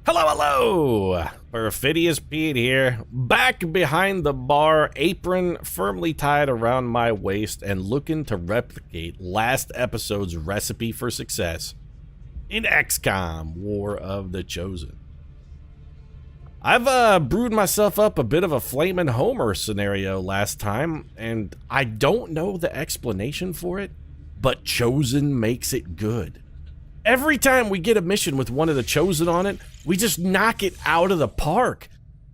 Hello, hello! Perfidious Pete here, back behind the bar, apron firmly tied around my waist and looking to replicate last episode's recipe for success in XCOM, War of the Chosen. I've brewed myself up a bit of a flamin' Homer scenario last time, and I don't know the explanation for it, but Chosen makes it good. Every time we get a mission with one of the Chosen on it, we just knock it out of the park.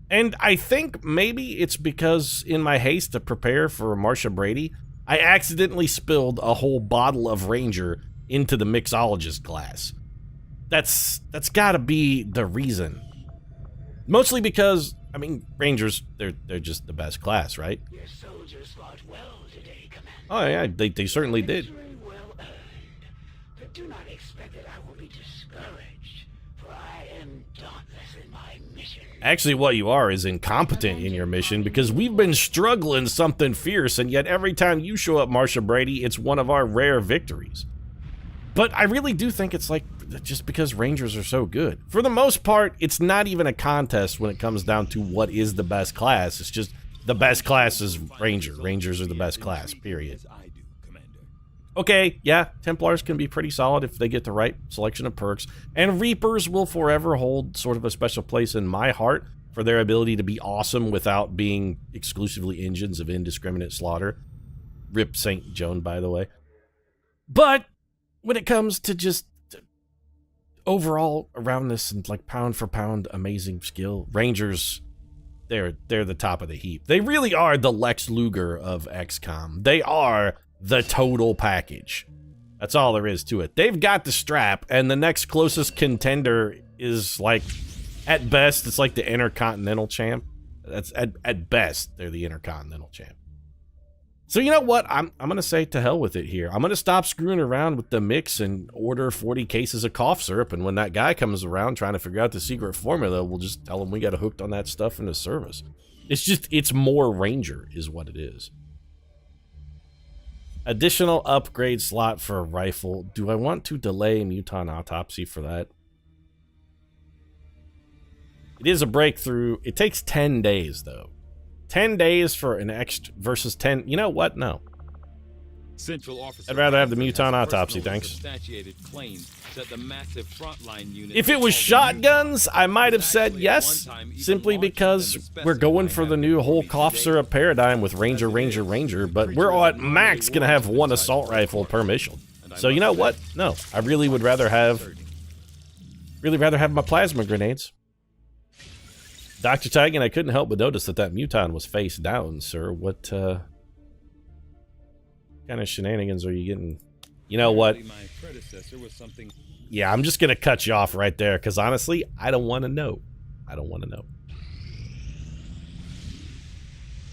And I think maybe it's because in my haste to prepare for Marsha Brady, I accidentally spilled a whole bottle of Ranger into the mixologist glass. That's gotta be the reason. Mostly because, I mean, Rangers, they're just the best class, right? Your soldiers fought well today, Commander. Oh yeah, they certainly did. Victory well earned. But do not expect that I will be discouraged, for I am dauntless in my mission. Actually, what you are is incompetent in your mission, because we've been struggling something fierce, and yet every time you show up, Marsha Brady, it's one of our rare victories. But I really do think it's like, just because Rangers are so good. For the most part, it's not even a contest when it comes down to what is the best class. It's just the best class is Ranger. Rangers are the best class, period. Okay, yeah, Templars can be pretty solid if they get the right selection of perks, and Reapers will forever hold sort of a special place in my heart for their ability to be awesome without being exclusively engines of indiscriminate slaughter. Rip St. Joan, by the way. But when it comes to just overall aroundness and like pound for pound amazing skill, Rangers, they're the top of the heap. They really are the Lex Luger of XCOM. They are the total package. That's all there is to it. They've got the strap, and the next closest contender is like, at best, it's like the Intercontinental champ. That's at best, they're the Intercontinental champ. So you know what? I'm gonna say to hell with it here. I'm gonna stop screwing around with the mix and order 40 cases of cough syrup, and when that guy comes around trying to figure out the secret formula, we'll just tell him we got hooked on that stuff in the service. It's more Ranger is what it is. Additional upgrade slot for a rifle. Do I want to delay Mutant Autopsy for that? It is a breakthrough. It takes 10 days, though. 10 days for an extra versus 10. You know what? No. I'd rather have the Mutant Autopsy, thanks. If it was shotguns, I might have said yes, simply because we're going for the new whole cough syrup paradigm with Ranger, but we're at max gonna have one assault rifle per mission. So you know what? No, I really would rather have my plasma grenades. Dr. Tigan, I couldn't help but notice that Muton was face down, sir. What kind of shenanigans are you getting? You know what? Yeah, I'm just gonna cut you off right there, because honestly, I don't want to know. I don't want to know.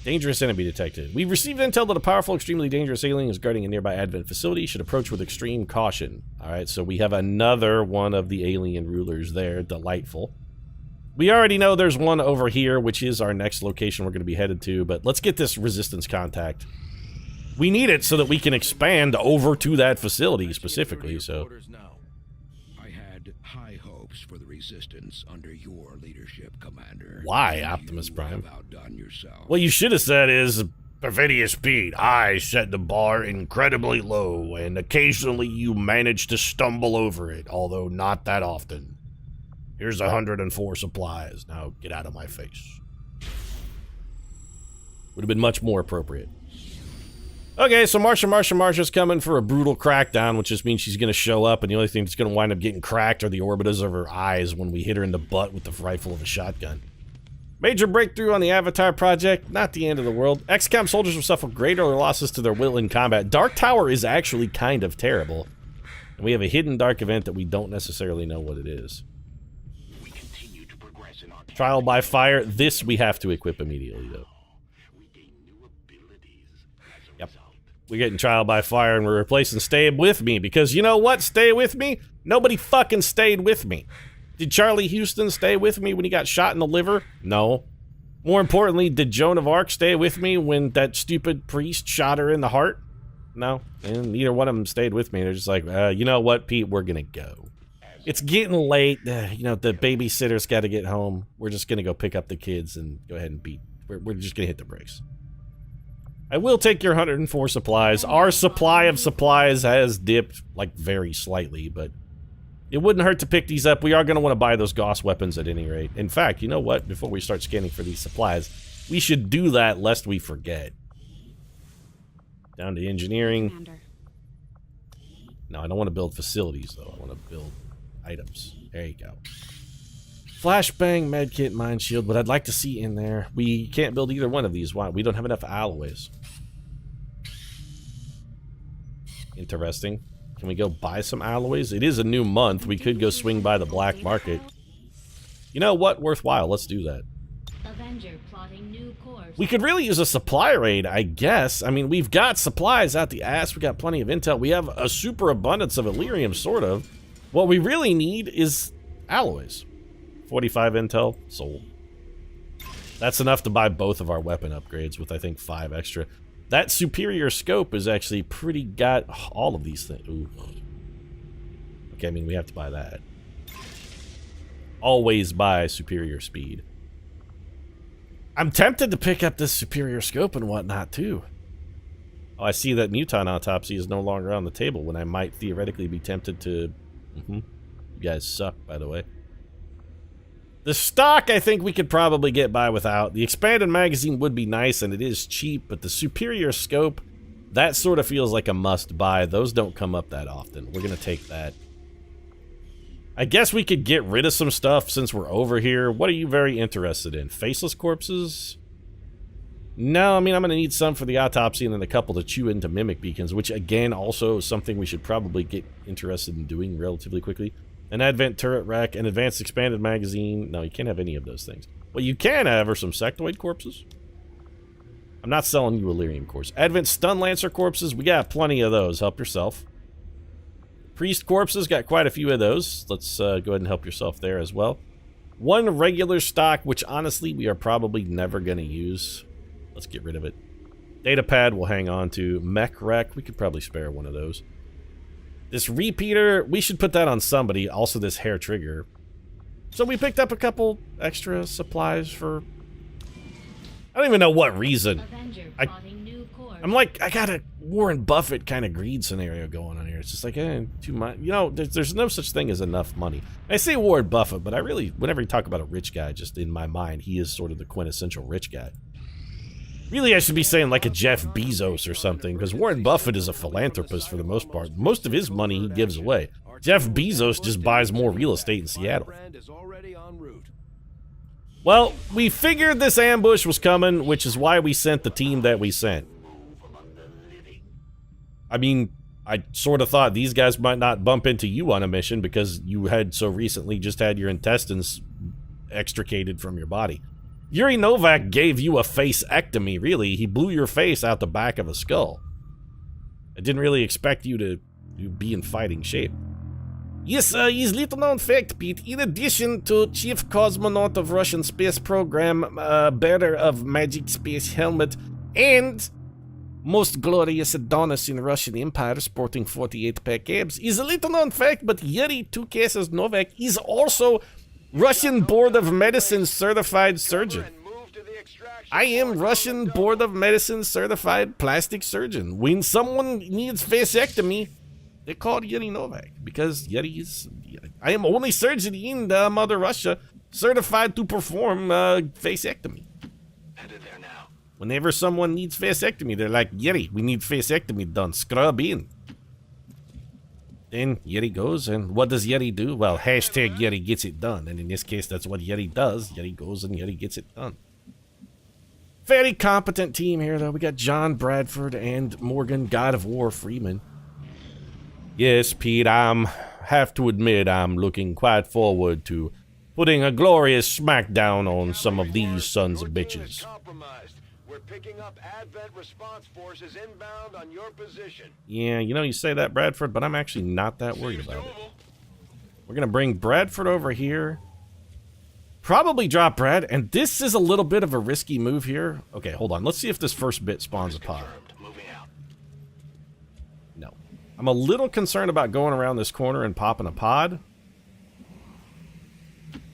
Dangerous enemy detected. We've received intel that a powerful, extremely dangerous alien is guarding a nearby Advent facility. Should approach with extreme caution. Alright, so we have another one of the alien rulers there. Delightful. We already know there's one over here, which is our next location we're going to be headed to, but let's get this resistance contact. We need it so that we can expand over to that facility specifically, so. I had high hopes for the resistance under your leadership, Commander. Why, Optimus Prime? Outdone yourself. What you should have said is, Perfidious Pete, I set the bar incredibly low, and occasionally you manage to stumble over it, although not that often. Here's 104 supplies. Now get out of my face. Would have been much more appropriate. Okay, so Marsha's coming for a brutal crackdown, which just means she's going to show up, and the only thing that's going to wind up getting cracked are the orbitas of her eyes when we hit her in the butt with the rifle of a shotgun. Major breakthrough on the Avatar project, not the end of the world. XCOM soldiers will suffer greater losses to their will in combat. Dark Tower is actually kind of terrible, and we have a hidden dark event that we don't necessarily know what it is. Trial by fire, this we have to equip immediately, though. Yep. We're getting trial by fire, and we're replacing stay with me, because you know what? Stay with me? Nobody fucking stayed with me. Did Charlie Houston stay with me when he got shot in the liver? No. More importantly, did Joan of Arc stay with me when that stupid priest shot her in the heart? No. And neither one of them stayed with me. They're just like, you know what, Pete? We're gonna go. It's getting late. You know, the babysitter's got to get home. We're just going to go pick up the kids and go ahead and beat. We're just going to hit the brakes. I will take your 104 supplies. Our supply of supplies has dipped, like, very slightly, but it wouldn't hurt to pick these up. We are going to want to buy those Gauss weapons at any rate. In fact, you know what? Before we start scanning for these supplies, we should do that lest we forget. Down to engineering. Commander. No, I don't want to build facilities, though. I want to build items. There you go. Flashbang, medkit, mine shield, but I'd like to see in there. We can't build either one of these. Why? We don't have enough alloys. Interesting. Can we go buy some alloys? It is a new month. We could go swing by the black market. You know what? Worthwhile. Let's do that. Avenger plotting new course. We could really use a supply raid, I guess. I mean, we've got supplies out the ass. We got plenty of intel. We have a super abundance of Illyrium, sort of. What we really need is alloys. 45 intel, sold. That's enough to buy both of our weapon upgrades with, I think, 5 extra. That superior scope is actually pretty got all of these things. Ooh. Okay, I mean, we have to buy that. Always buy superior speed. I'm tempted to pick up this superior scope and whatnot, too. Oh, I see that Muton Autopsy is no longer on the table when I might theoretically be tempted to... You guys suck, by the way. The stock, I think we could probably get by without. The expanded magazine would be nice, and it is cheap, but the superior scope, that sort of feels like a must-buy. Those don't come up that often. We're going to take that. I guess we could get rid of some stuff since we're over here. What are you very interested in? Faceless corpses? No, I mean, I'm going to need some for the autopsy and then a couple to chew into mimic beacons, which, again, also is something we should probably get interested in doing relatively quickly. An advent turret rack, an advanced expanded magazine. No, you can't have any of those things. What you can have are some sectoid corpses. I'm not selling you Illyrium cores. Advent stun lancer corpses, we got plenty of those. Help yourself. Priest corpses, got quite a few of those. Let's go ahead and help yourself there as well. One regular stock, which honestly we are probably never going to use. Let's get rid of it. Data pad we'll hang on to. Mech wreck, we could probably spare one of those. This repeater, we should put that on somebody. Also this hair trigger. So we picked up a couple extra supplies for... I don't even know what reason. I'm like, I got a Warren Buffett kind of greed scenario going on here. It's just like, too much. You know, there's no such thing as enough money. I say Warren Buffett, but I really, whenever you talk about a rich guy, just in my mind, he is sort of the quintessential rich guy. Really, I should be saying like a Jeff Bezos or something, because Warren Buffett is a philanthropist for the most part. Most of his money he gives away. Jeff Bezos just buys more real estate in Seattle. Well, we figured this ambush was coming, which is why we sent the team that we sent. I mean, I sort of thought these guys might not bump into you on a mission because you had so recently just had your intestines extricated from your body. Yuri Novak gave you a faceectomy, really. He blew your face out the back of a skull. I didn't really expect you to be in fighting shape. Yes, he's little known fact, Pete. In addition to Chief Cosmonaut of Russian Space Program, bearer of Magic Space Helmet, and most glorious Adonis in Russian Empire, sporting 48-pack abs, is a little known fact, but Yuri 2 cases Novak is also Russian Board of Medicine certified surgeon. I am Russian Board of Medicine certified plastic surgeon. When someone needs faceectomy, they call Yuri Novak because Yuri is... I am only surgeon in Mother Russia certified to perform faceectomy. Headed there now. Whenever someone needs faceectomy, they're like, Yuri, we need faceectomy done. Scrub in. Then Yuri goes, and what does Yuri do? Well, hashtag Yuri gets it done. And in this case, that's what Yuri does. Yuri goes and Yuri gets it done. Very competent team here, though. We got John Bradford and Morgan, God of War Freeman. Yes, Pete, have to admit I'm looking quite forward to putting a glorious smackdown on some of these sons of bitches. We're picking up Advent response forces inbound on your position. Yeah, you know, you say that, Bradford, but I'm actually not that worried about it. We're going to bring Bradford over here. Probably drop Brad, and this is a little bit of a risky move here. Okay, hold on. Let's see if this first bit spawns a pod. No. I'm a little concerned about going around this corner and popping a pod.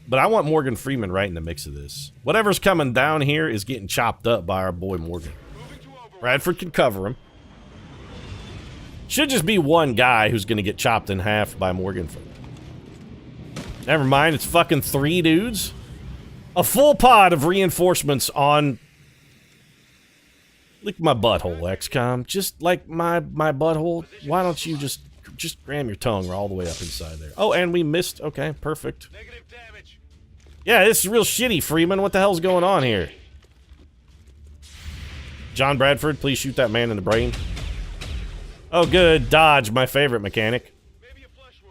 But I want Morgan Freeman right in the mix of this. Whatever's coming down here is getting chopped up by our boy Morgan. Bradford can cover him. Should just be one guy who's going to get chopped in half by Morgan Freeman. Never mind, it's fucking 3 dudes. A full pod of reinforcements on... Lick my butthole, XCOM. Just like my butthole. Why don't you just ram your tongue all the way up inside there? Oh, and we missed. Okay, perfect. Negative damage. Yeah, this is real shitty, Freeman. What the hell's going on here? John Bradford, please shoot that man in the brain. Oh, good. Dodge, my favorite mechanic. Maybe a flesh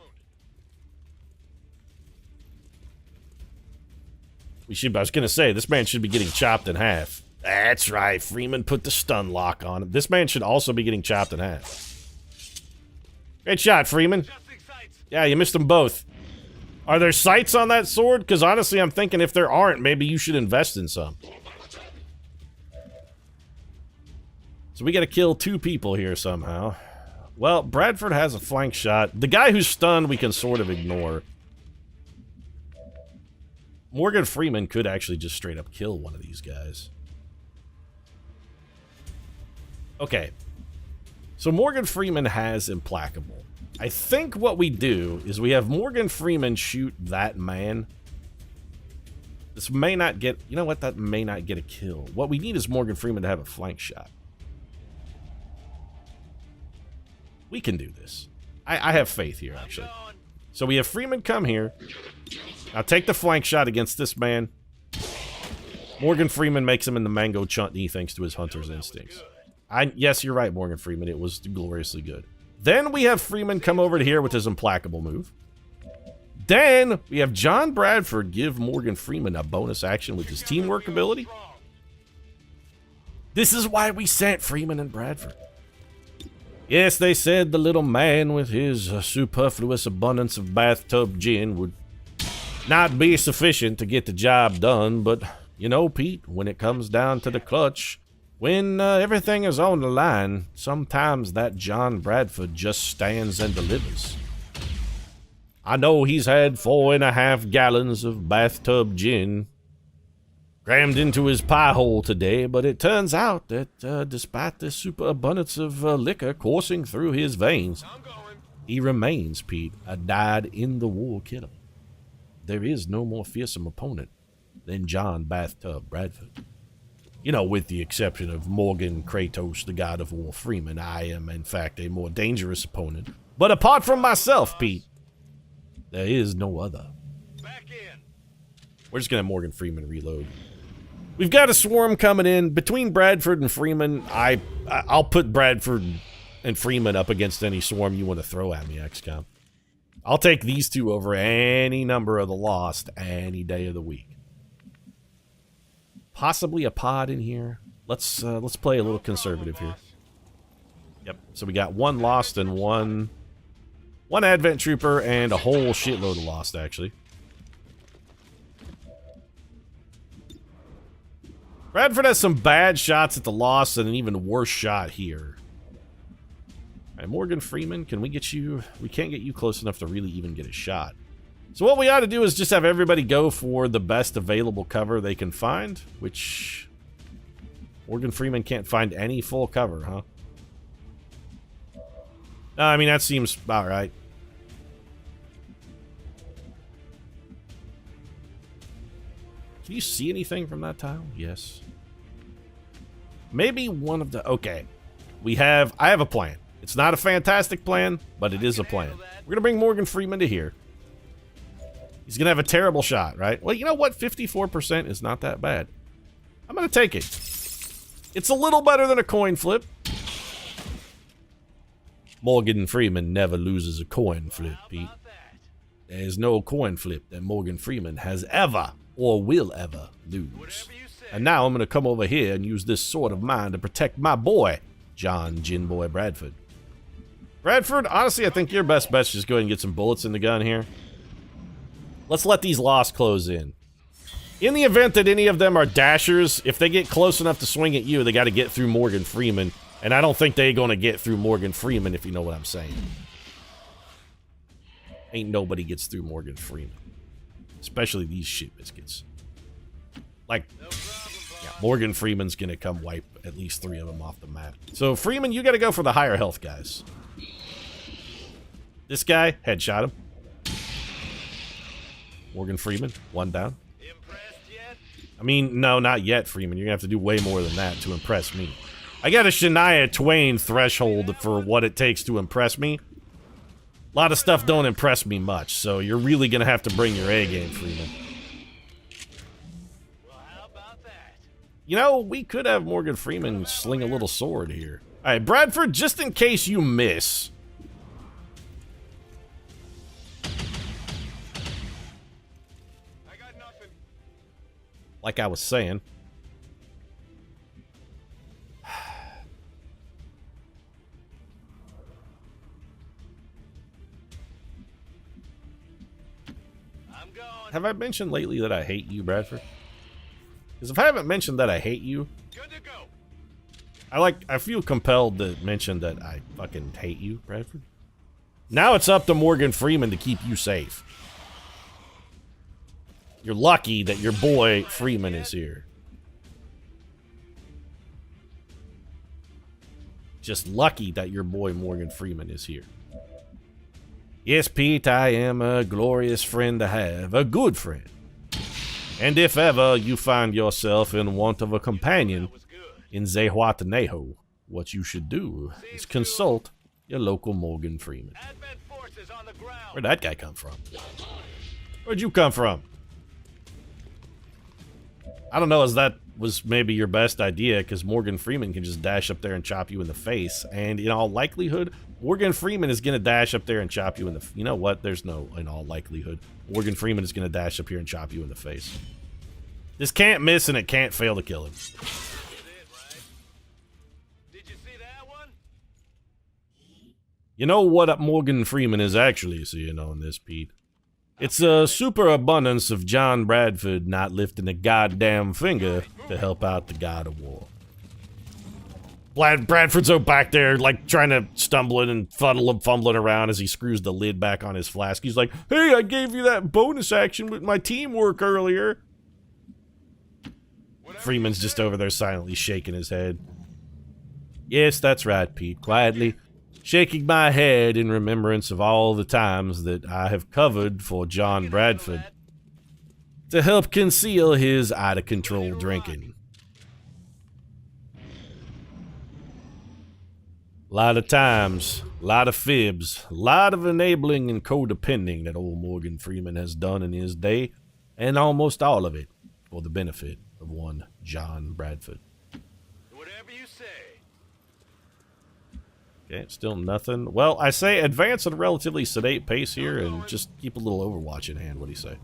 wound. I was gonna say, this man should be getting chopped in half. That's right, Freeman put the stun lock on him. This man should also be getting chopped in half. Great shot, Freeman. Adjusting sights. Yeah, you missed them both. Are there sights on that sword? Because honestly, I'm thinking if there aren't, maybe you should invest in some. So we gotta kill 2 people here somehow. Well, Bradford has a flank shot. The guy who's stunned, we can sort of ignore. Morgan Freeman could actually just straight up kill one of these guys. Okay. So Morgan Freeman has Implacable. I think what we do is we have Morgan Freeman shoot that man. This may not get... You know what? That may not get a kill. What we need is Morgan Freeman to have a flank shot. We can do this. I have faith here, actually. So we have Freeman come here. Now take the flank shot against this man. Morgan Freeman makes him in the mango chutney thanks to his hunter's instincts. Yes, you're right, Morgan Freeman. It was gloriously good. Then we have Freeman come over to here with his Implacable move. Then we have John Bradford give Morgan Freeman a bonus action with his teamwork ability. This is why we sent Freeman and Bradford. Yes, they said the little man with his superfluous abundance of bathtub gin would not be sufficient to get the job done, but, you know, Pete, when it comes down to the clutch, when everything is on the line, sometimes that John Bradford just stands and delivers. I know he's had 4.5 gallons of bathtub gin crammed into his pie hole today, but it turns out that despite the superabundance of liquor coursing through his veins, he remains, Pete, a dyed-in-the-wool killer. There is no more fearsome opponent than John Bathtub Bradford. You know, with the exception of Morgan Kratos, the God of War Freeman, I am, in fact, a more dangerous opponent. But apart from myself, Pete, there is no other. Back in. We're just going to have Morgan Freeman reload. We've got a swarm coming in. Between Bradford and Freeman, I'll put Bradford and Freeman up against any swarm you want to throw at me, XCOM. I'll take these 2 over any number of the Lost any day of the week. Possibly a pod in here. Let's play a little conservative here. Yep. So we got 1 Lost and one Advent Trooper and a whole shitload of Lost, actually. Bradford has some bad shots at the Lost and an even worse shot here. Alright, Morgan Freeman, can we get you... We can't get you close enough to really even get a shot. So what we ought to do is just have everybody go for the best available cover they can find, which... Morgan Freeman can't find any full cover, huh? I mean, that seems about right. Can you see anything from that tile? Yes. Maybe one of the... Okay. I have a plan. It's not a fantastic plan, but it is a plan. We're going to bring Morgan Freeman to here. He's going to have a terrible shot, right? Well, you know what? 54% is not that bad. I'm going to take it. It's a little better than a coin flip. Morgan Freeman never loses a coin flip, Pete. There's no coin flip that Morgan Freeman has ever or will ever lose. And now I'm going to come over here and use this sword of mine to protect my boy, John Ginboy Bradford. Bradford, honestly, I think your best bet's just go ahead and get some bullets in the gun here. Let's let these Lost close in. In the event that any of them are dashers, if they get close enough to swing at you, they got to get through Morgan Freeman. And I don't think they're going to get through Morgan Freeman, if you know what I'm saying. Ain't nobody gets through Morgan Freeman. Especially these shit biscuits. Like, yeah, Morgan Freeman's gonna come wipe at least 3 of them off the map. So, Freeman, you gotta go for the higher health guys. This guy, headshot him. Morgan Freeman, 1 down. I mean, no, not yet, Freeman. You're gonna have to do way more than that to impress me. I got a Shania Twain threshold for what it takes to impress me. A lot of stuff don't impress me much, so you're really gonna have to bring your A game, Freeman. Well, how about that? You know, we could have Morgan Freeman sling a little sword here. Alright, Bradford, just in case you miss. I got nothing. Like I was saying. I'm going. Have I mentioned lately that I hate you, Bradford? Because if I haven't mentioned that I hate you, Good to go. I feel compelled to mention that I fucking hate you, Bradford. Now it's up to Morgan Freeman to keep you safe. You're lucky that your boy Freeman is here. Just lucky that your boy Morgan Freeman is here. Yes, Pete, I am a glorious friend to have, a good friend. And if ever you find yourself in want of a companion in Zehuatanejo, what you should do is consult your local Morgan Freeman. Advent forces on the ground. Where'd that guy come from? Where'd you come from? I don't know, as that was maybe your best idea, because Morgan Freeman can just dash up there and chop you in the face, and in all likelihood, Morgan Freeman is going to dash up there and chop you in the... You know what? There's no in all likelihood. Morgan Freeman is going to dash up here and chop you in the face. This can't miss, and it can't fail to kill him. That's it, right? Did you see that one? You know what Morgan Freeman is actually seeing on this, Pete? It's a superabundance of John Bradford not lifting a goddamn finger to help out the God of War. Bradford's back there, like, trying to stumbling and fumbling around as he screws the lid back on his flask. He's like, hey, I gave you that bonus action with my teamwork earlier. Freeman's just over there silently shaking his head. Yes, that's right, Pete. Quietly shaking my head in remembrance of all the times that I have covered for John Bradford to help conceal his out-of-control drinking. A lot of times, a lot of fibs, a lot of enabling and codepending that old Morgan Freeman has done in his day, and almost all of it for the benefit of one John Bradford. Whatever you say. Okay, still nothing. Well, I say advance at a relatively sedate pace here and just keep a little Overwatch in hand. What do you say?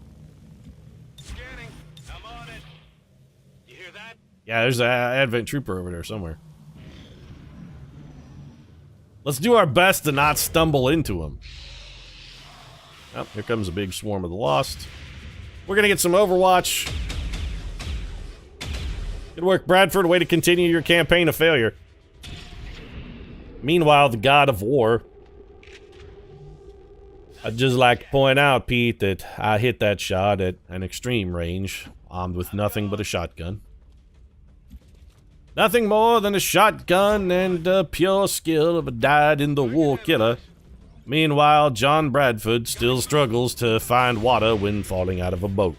Scanning. I'm on it. You hear that? Yeah, there's an Advent Trooper over there somewhere. Let's do our best to not stumble into him. Oh, here comes a big swarm of the Lost. We're gonna get some Overwatch. Good work, Bradford. Way to continue your campaign of failure. Meanwhile, the God of War. I'd just like to point out, Pete, that I hit that shot at an extreme range, armed with nothing but a shotgun. Nothing more than a shotgun and the pure skill of a dyed-in-the-wool killer. Meanwhile, John Bradford still struggles to find water when falling out of a boat.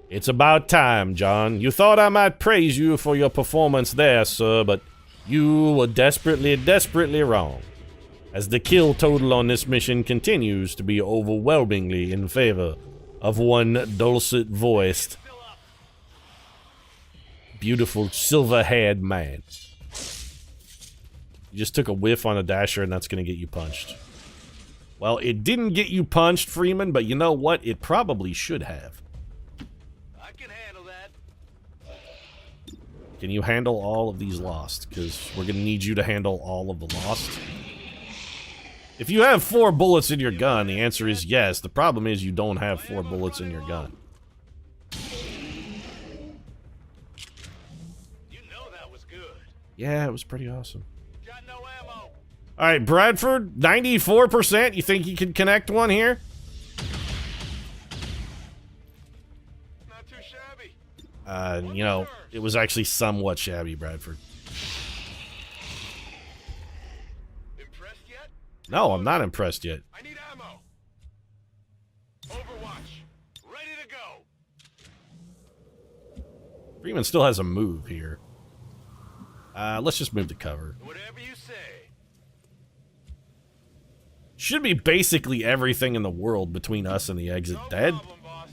It's about time, John. You thought I might praise you for your performance there, sir, but you were desperately, desperately wrong. As the kill total on this mission continues to be overwhelmingly in favor of one dulcet-voiced, beautiful, silver-haired man. You just took a whiff on a dasher and that's gonna get you punched. Well, it didn't get you punched, Freeman, but you know what? It probably should have. I can handle that. Can you handle all of these Lost? Because we're gonna need you to handle all of the Lost. If you have 4 bullets in your gun, the answer is yes. The problem is you don't have 4 bullets in your gun. You know that was good. Yeah, it was pretty awesome. Got no ammo. All right, Bradford, 94%. You think you can connect one here? Not too shabby. You know, it was actually somewhat shabby, Bradford. Impressed yet? No, I'm not impressed yet. I need ammo. Overwatch. Ready to go. Freeman still has a move here. Let's just move to cover. Whatever you say. Should be basically everything in the world between us and the exit No dead. problem, boss.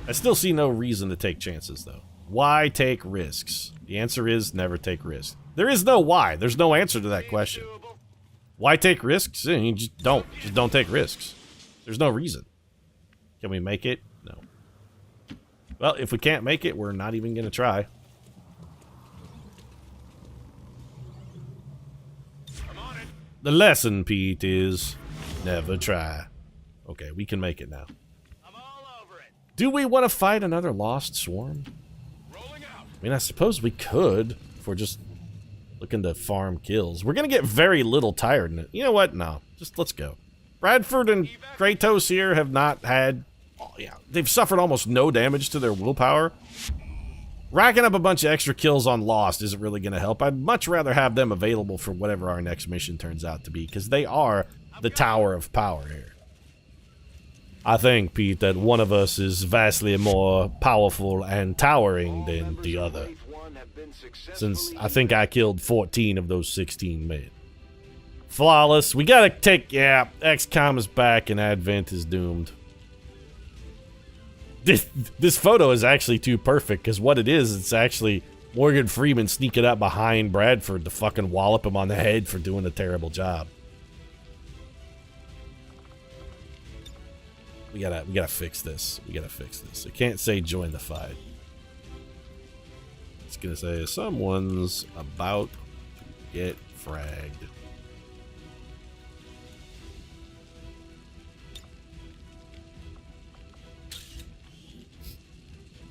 I still see no reason to take chances, though. Why take risks? The answer is never take risks. There is no why. There's no answer to that question. Doable. Why take risks? You just don't. Just don't take risks. There's no reason. Can we make it? No. Well, if we can't make it, we're not even going to try. I'm on it. The lesson, Pete, is never try. Okay, we can make it now. I'm all over it. Do we want to fight another lost swarm? Rolling out. I mean, I suppose we could if we're just looking to farm kills. We're going to get very little tired. You know what? No. Just let's go. Bradford and Kratos here have not had... Oh, yeah, they've suffered almost no damage to their willpower. Racking up a bunch of extra kills on Lost isn't really going to help. I'd much rather have them available for whatever our next mission turns out to be, because they are the Tower of Power here. I think, Pete, that one of us is vastly more powerful and towering than the other, since I think I killed 14 of those 16 men. Flawless. We gotta take... Yeah, XCOM is back and Advent is doomed. This photo is actually too perfect, because what it is, it's actually Morgan Freeman sneaking up behind Bradford to fucking wallop him on the head for doing a terrible job. We gotta fix this. We gotta fix this. It can't say join the fight. It's gonna say someone's about to get fragged.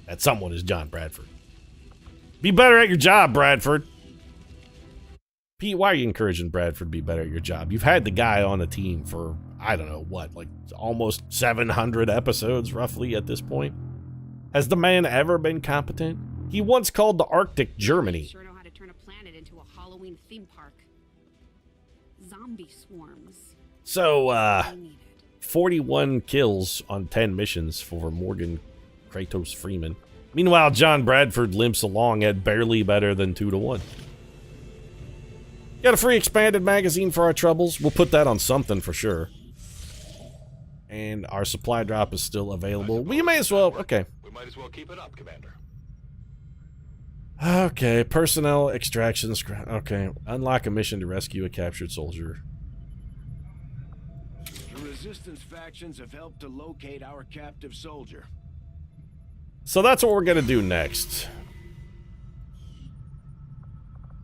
That someone is John Bradford. Be better at your job, Bradford. Pete, why are you encouraging Bradford to be better at your job? You've had the guy on the team for, I don't know, what, like almost 700 episodes, roughly, at this point? Has the man ever been competent? He once called the Arctic Germany. Sure know how to turn a planet into a Halloween theme park. Zombie swarms. So, 41 kills on 10 missions for Morgan Kratos Freeman. Meanwhile, John Bradford limps along at barely better than 2-1. Got a free expanded magazine for our troubles. We'll put that on something for sure. And our supply drop is still available. We may as well... Okay. We might as well keep it up, Commander. Okay, personnel extractions. Okay, unlock a mission to rescue a captured soldier. The resistance factions have helped to locate our captive soldier. So that's what we're gonna do next.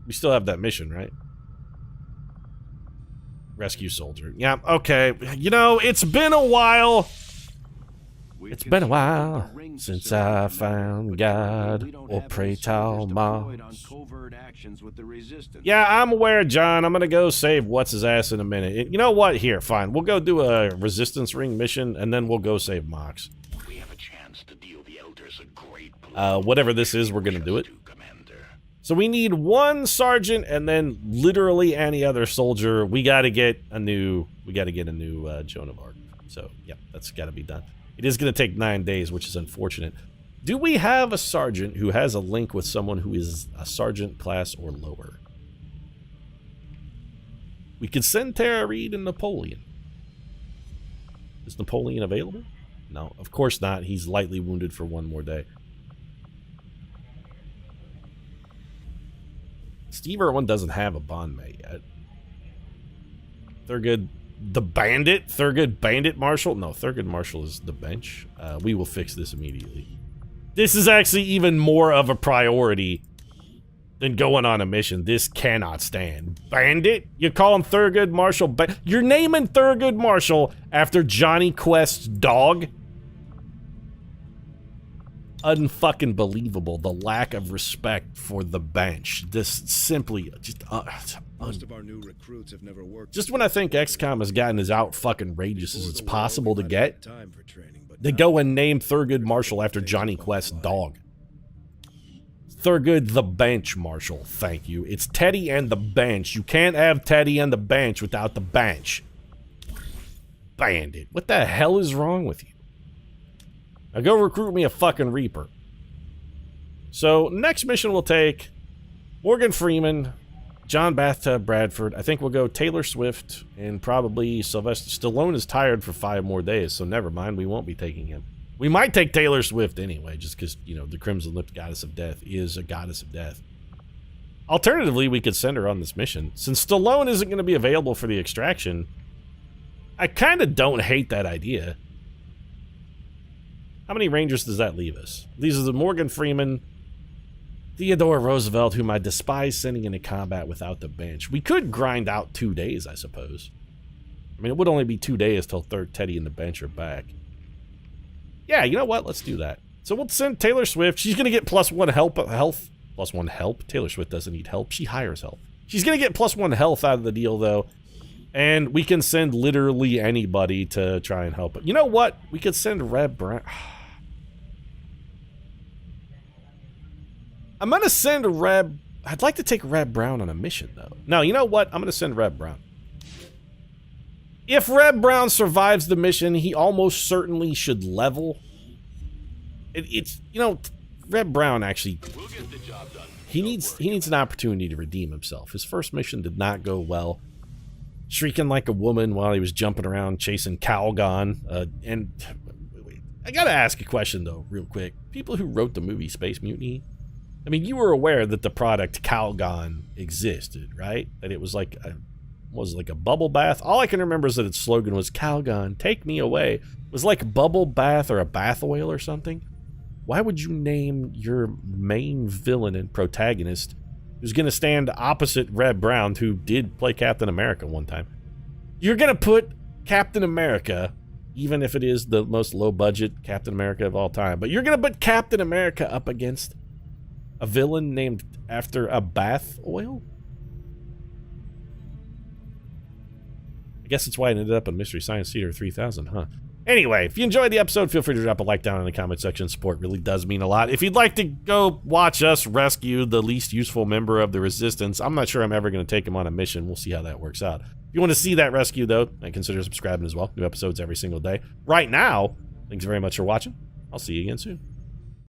We still have that mission, right? Rescue soldier. Yeah, okay. You know, it's been a while. It's been a while since I found God or pray tall moms. Yeah, I'm aware, John. I'm gonna go save what's-his-ass in a minute. You know what? Here, fine. We'll go do a resistance ring mission, and then we'll go save Mox. We have a chance to deal the elders a great whatever this is, we're gonna do it. So we need one sergeant, and then literally any other soldier. We gotta get a new Joan of Arc. So, yeah, that's gotta be done. It is gonna take 9 days, which is unfortunate. Do we have a sergeant who has a link with someone who is a sergeant class or lower? We could send Tara Reid and Napoleon. Is Napoleon available? No, of course not. He's lightly wounded for 1 more day. Steve Irwin doesn't have a bond mate yet. Thurgood the Bandit? Thurgood Bandit Marshal? No, Thurgood Marshal is the bench. We will fix this immediately. This is actually even more of a priority than going on a mission. This cannot stand. Bandit? You call him Thurgood Marshal? You're naming Thurgood Marshal after Johnny Quest's dog? unfucking believable, the lack of respect for the bench. This simply just Most of our new recruits have never worked. just when I think XCOM has gotten as out fucking outrageous as it's possible to get, they go and name Thurgood Marshall after Johnny Quest's dog. Thurgood the Bench Marshall, thank you. It's Teddy and the Bench. You can't have Teddy and the Bench without the bench. Bandit, what the hell is wrong with you? Now go recruit me a fucking Reaper. So, next mission we'll take Morgan Freeman, John Bathtub Bradford. I think we'll go Taylor Swift, and probably Sylvester Stallone is tired for 5 more days, so never mind, we won't be taking him. We might take Taylor Swift anyway, just because, you know, the Crimson-Lipped Goddess of Death is a goddess of death. Alternatively, we could send her on this mission. Since Stallone isn't going to be available for the extraction, I kind of don't hate that idea. How many Rangers does that leave us? These are the Morgan Freeman, Theodore Roosevelt, whom I despise sending into combat without the bench. We could grind out 2 days, I suppose. I mean, it would only be 2 days till Teddy and the bench are back. Yeah, you know what? Let's do that. So we'll send Taylor Swift. She's going to get +1 health. +1 help? Taylor Swift doesn't need help. She hires help. She's going to get +1 health out of the deal, though. And we can send literally anybody to try and help. You know what? We could send Reb Brown. I'm going to send Reb... I'd like to take Reb Brown on a mission, though. No, you know what? I'm going to send Reb Brown. If Reb Brown survives the mission, he almost certainly should level. It's, you know, Reb Brown actually... We'll get the job done. He needs an opportunity to redeem himself. His first mission did not go well. Shrieking like a woman while he was jumping around chasing Calgon. And I gotta ask a question, though, real quick. People who wrote the movie Space Mutiny, I mean, you were aware that the product Calgon existed, right? That it was like a bubble bath. All I can remember is that its slogan was Calgon, take me away. It was like bubble bath or a bath oil or something. Why would you name your main villain and protagonist, who's going to stand opposite Reb Brown, who did play Captain America one time? You're going to put Captain America, even if it is the most low-budget Captain America of all time, but you're going to put Captain America up against a villain named after a bath oil? I guess that's why it ended up in Mystery Science Theater 3000, huh? Anyway, if you enjoyed the episode, feel free to drop a like down in the comment section. Support really does mean a lot. If you'd like to go watch us rescue the least useful member of the Resistance, I'm not sure I'm ever going to take him on a mission. We'll see how that works out. If you want to see that rescue, though, and consider subscribing as well. New episodes every single day. Right now, thanks very much for watching. I'll see you again soon.